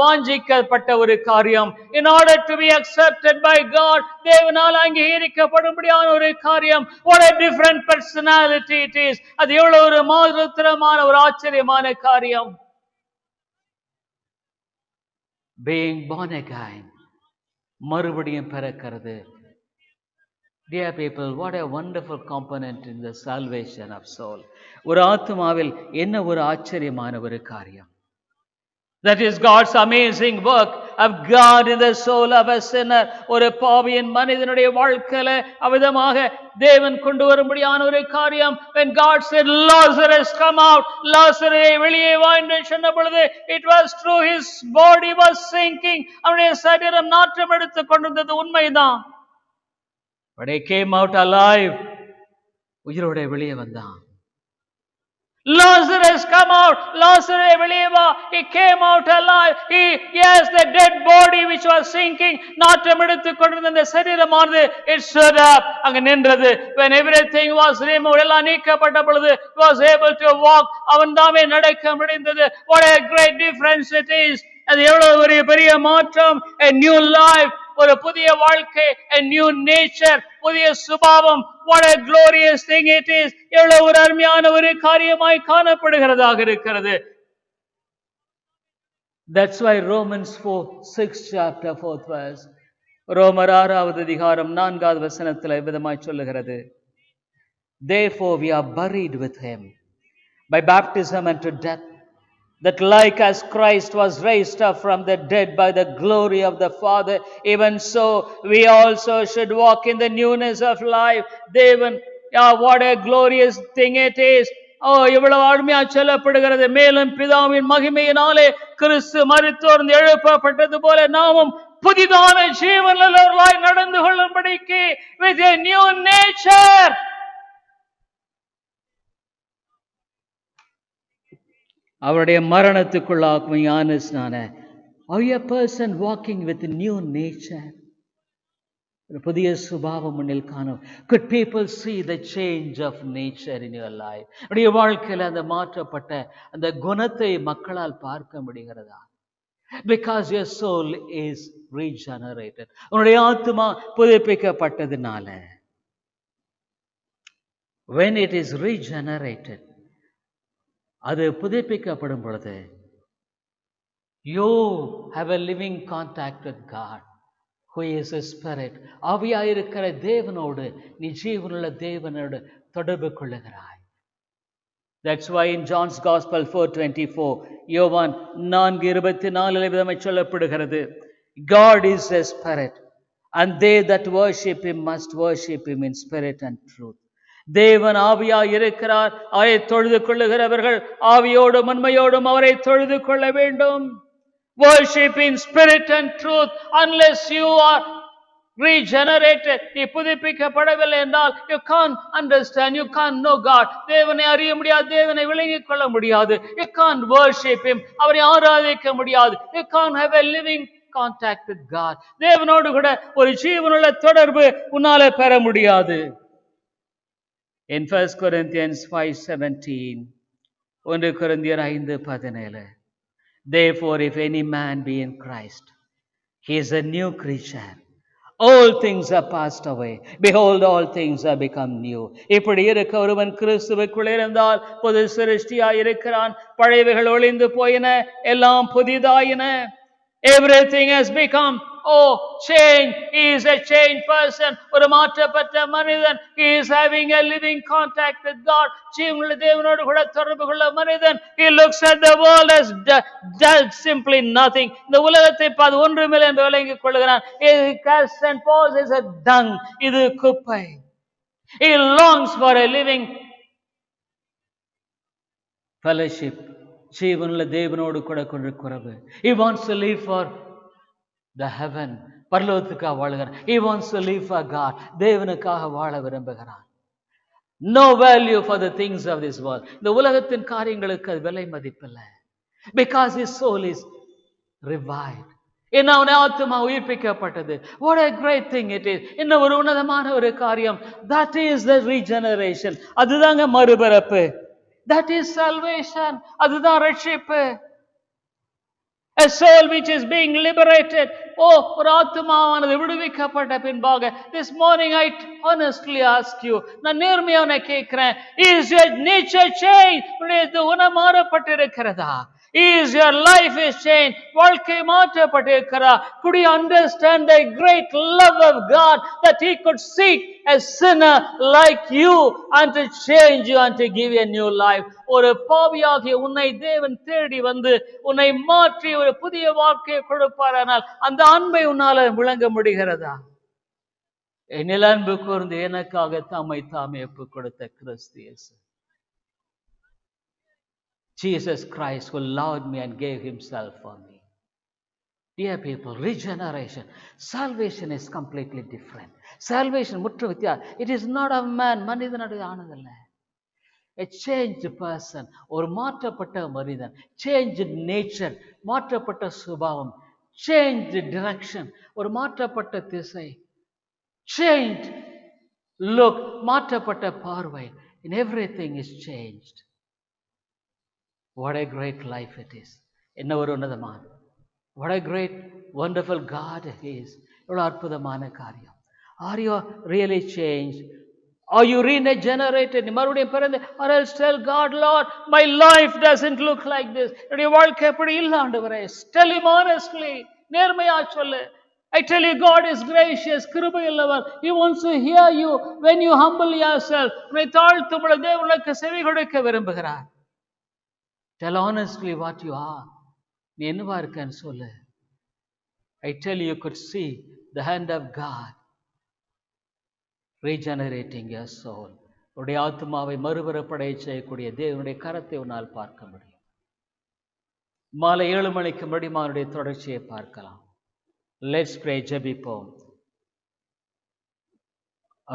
வாஞ்சிக்கப்பட்ட ஒரு காரியம். In order to be accepted by God, தேவனால் அங்கீகரிக்கப்படும்படியான ஒரு காரியம். What a different personality it is. அது எவ்வளவு ஒரு மாறுதரமான ஒரு ஆச்சரியமான காரியம். Being born again. மறுபடியும் பிறக்கிறது. Dear people, what a wonderful component in the salvation of soul. ஒரு ஆத்துமாவில் என்ன ஒரு ஆச்சரியமான ஒரு காரியம். That is God's amazing work of God in the soul of a sinner. ஒரு பாவியின் மனிதனுடைய வாழ்க்கையில அவிதமாக தேவன் கொண்டு வரும்படியான ஒரு காரியம். When God said Lazarus come out, Lazarus வெளியே வா என்று சொன்ன பொழுது it was true, his body was sinking. அவனுடைய சரீரம் நாற்றம் எடுத்துக் கொண்டிருந்தது உண்மைதான். But he came out alive. உயிரோட வெளியே வந்தான். Lazarus come out. Lazarus வெளியே வா. He came out alive. Yes, the dead body which was sinking, நாற்றம் எடுத்துக் கொண்டிருந்த அந்த சரீரமானது it stood up. அங்க நின்றது. When everything was removed, எல்லாம் நீக்கப்பட்ட பொழுது was able to walk. அவன் தாமே நடக்க முடிந்தது. What a great difference it is. அது எவ்வளவு ஒரு பெரிய மாற்றம். A new life. ஒரு புதிய வாழ்க்கை. A new nature. புதிய சுபாவம். What a glorious thing it is. எவ்வளவு ஒரு அருமையான ஒரு காரியமாய் காணப்படுகிறதாக இருக்கிறது. That's why Romans 4:6 chapter 4th verse. ரோமர் 6வது அதிகாரம் 4வது வசனத்தில் விதமாய் சொல்லுகிறது. Therefore we are buried with him by baptism unto death, that like as Christ was raised up from the dead by the glory of the Father, even so we also should walk in the newness of life. Devan, what a glorious thing it is. இவ்வளவு அருமையா சொல்லப்படுகிறது. மேலும் பிதாவின் மகிமையினாலே கிறிஸ்து மரித்தோர்ந்து எழுப்பப்பட்டது போல நாமும் புதிதான ஜீவனுள்ளவர்களாய் நடந்து கொள்ளும்படிக்கு with a new nature. அவருடைய மரணத்துக்குள்ளாக்கும் ஞானஸ்நான. Are you a person walking with a new nature? ஒரு புதிய சுபாவம் முன்னில் காணும். Could people see the change of nature in your life? உடைய வாழ்க்கையில் அந்த மாற்றப்பட்ட அந்த குணத்தை மக்களால் பார்க்க முடிகிறதா? Because your soul is regenerated. உன்னுடைய ஆத்துமா புதுப்பிக்கப்பட்டதுனால. When it is regenerated, அது புதுப்பிக்கப்படும் பொழுது you have a living contact with God who is a spirit. ஆவியாயிருக்கிற தேவனோடு நீ ஜீவனுள்ள தேவனோடு தொடர்பு கொள்ளுகிறாய். That's why in John's Gospel 4:24, யோவான் 4:24 விதமாய் சொல்லப்படுகிறது, God is a spirit and they that worship him must worship him in spirit and truth. தேவன் ஆவியாய் இருக்கிறார், அவரை தொழுது கொள்ளுகிறவர்கள் ஆவியோடும் உண்மையோடும் அவரை தொழுது கொள்ள வேண்டும். Worship in spirit and truth. Unless you are regenerated, நீ புதுப்பிக்கப்படவில்லை என்றால் you can't understand, you can't know God. தேவனை அறிய முடியாது, தேவனை விளங்கிக் கொள்ள முடியாது. You can't worship him, அவரை ஆராதிக்க முடியாது. You can't have a living contact with God. தேவனோடு கூட ஒரு ஜீவனுள்ள தொடர்பு உன்னால பெற முடியாது. In 1 Corinthians 5:17, 1 கொரிந்தியர் 5:17, therefore if any man be in Christ, he is a new creature. All things are passed away. Behold, all things are become new. இப்படி இருக்க ஒருவன் கிறிஸ்துவுக்குள் இருந்தால் புது சிருஷ்டியாய் இருக்கிறான். பழையவைகள் ஒளிந்து போயின, எல்லாம் புதிதாயின. Everything has become change. He is a changed person. ஒரு மாற்றப்பட்ட மனிதன். He is having a living contact with God. ஜீவனுள்ள தேவனோடு கூட தொடர்பு கொள்ள மனிதன். He looks at the world as simply nothing. இந்த உலகத்தை பார்த்து ஒன்றுமில்லை என்று விளங்கிக் கொள்கிறான். St. Paul is a dung. இது குப்பை. He longs for a living fellowship. ஜீவனுள்ள தேவனோடு கூட கொண்டிருக்கிறது. He wants to live for the heaven. பரலோகத்துக்காக வாழுகிறான். He wants to live for God. தேவனுக்காக வாழ விரும்புகிறான். No value for the things of this world. இந்த உலகத்தின் காரியங்களுக்கு அது விலை மதிப்பில்லை. Because his soul is revived. அவன் ஆத்துமா உயிர்ப்பிக்கப்பட்டது. What a great thing it is. இன்னும் ஒரு உன்னதமான ஒரு காரியம். That is the regeneration. அதுதாங்க மறுபிறப்பு. That is salvation. அதுதான் ரட்சிப்பு. A soul which is being liberated. ஒரு ஆத்துமாவானது விடுவிக்கப்பட்ட பின்பாக. This morning I honestly ask you, நான் நேர்மையான கேட்கிறேன், is your nature changed? உன்னுடைய குணம் மாறப்பட்டிருக்கிறதா? Is your life is changed? வாழ்க்கை மாற்றப்பட்டிருக்கிறதா? Could you understand the great love of God that he could seek a sinner like you and to change you and to give you a new life? ஒரு பாவியாகிய உன்னை தேவன் தேடி வந்து உன்னை மாற்றி ஒரு புதிய வாழ்க்கையை கொடுப்பாரானால் அந்த அன்பை உன்னால விளங்க முடிகிறதா? என்னில் அன்பு கூர்ந்து எனக்காக தம்மை தாமே ஒப்புக் கொடுத்த கிறிஸ்து இயேசு. Jesus Christ who loved me and gave himself for me. Dear people, regeneration, salvation is completely different. Salvation முற்று வித்தியாசம். It is not of man, மனிதனுடைய ஆனதில்லை. A changed person, ஒரு மாற்றப்பட்ட மனிதன், changed nature, மாற்றப்பட்ட சுபாவம், changed direction, ஒரு மாற்றப்பட்ட திசை, changed look, மாற்றப்பட்ட பார்வை. In everything is changed. What a great life it is. என்ன ஒரு உன்னதமான, what a great wonderful God he is. எவ்வளவு அற்புதமான காரியம். Are you really changed? Are you regenerated? நீ மறுபடியும் பிறந்து, or else tell God, Lord, my life doesn't look like this. என்னுடைய வாழ்க்கை எப்படி இல்ல ஆண்டவரே. Tell him honestly. நேர்மையா சொல்லு. I tell you, God is gracious, கிருபையுள்ளவர். He wants to hear you when you humble yourself. உன்னை தாழ்த்தும் பொழுது உனக்கு செவி கொடுக்க விரும்புகிறார். Tell honestly what you are. நீ என்னவா இருக்கன்னு சொல்லு. I tell you could see the hand of God regenerating your soul. உடைய ஆத்மாவை மறுபிறப்படைய செய்யக்கூடிய தேவனுடைய கரத்தை உன்னால் பார்க்க முடியும். மாலை 7 மணிக்கு மடிமானுடைய தொடர்ச்சியை பார்க்கலாம். Let's pray. ஜெபிப்போம்.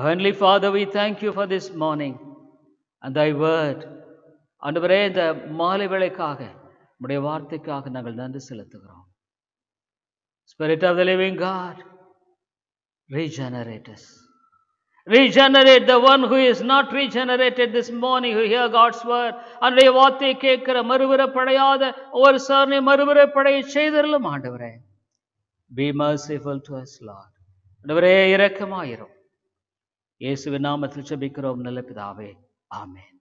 Heavenly Father, we thank you for this morning and thy word. ஆண்டவரே, இந்த மாலை வேளைக்காக உம்முடைய வார்த்தைக்காக நாங்கள் நன்றி செலுத்துகிறோம். Spirit of the living God, regenerate us. Regenerate the one who is not regenerated this morning, who hear God's word. அன்றைய வார்த்தையை கேட்கிற மறுபிறப்படையாத ஒவ்வொரு சாரனை மறுபிறப்படைய செய்தருளும் ஆண்டவரே. Be merciful to us, Lord. ஆண்டவரே, இரக்கமாயிரும். இயேசுவின் நாமத்தில் ஜெபிக்கிறோம் நல்ல பிதாவே. ஆமென்.